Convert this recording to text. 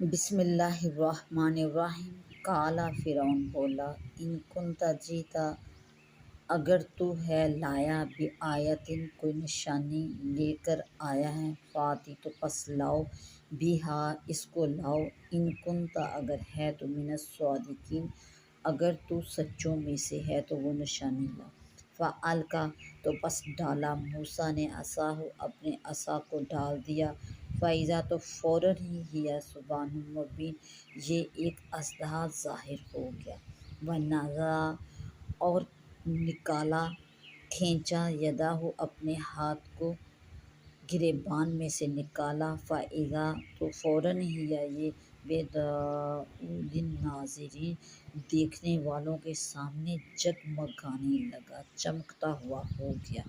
बिस्मिल्लाहिर्रहमानिर्रहीम। काला फ़िरौन बोला, इन कुंता जीता, अगर तू है लाया भी आयतिन कोई निशानी लेकर आया है, फाती तो पस लाओ भी हा इसको लाओ, इन कुंता अगर है तो मिनस स्वादिकीन, अगर तू सच्चों में से है तो वो निशानी ला। फ़अल का तो बस डाला मूसा ने असाहु अपने असा को डाल दिया। फ़ैज़ा तो फ़ौरन ही हिया सुबान मुबीन, ये एक अजदहा ज़ाहिर हो गया। वनाज़ा और निकाला, खींचा, यदाहु अपने हाथ को गिरेबान में से निकाला। फ़ाइज़ा तो फ़ौरन ही ये बेदाउलिन नाज़िरीन, देखने वालों के सामने जगमगाने लगा, चमकता हुआ हो गया।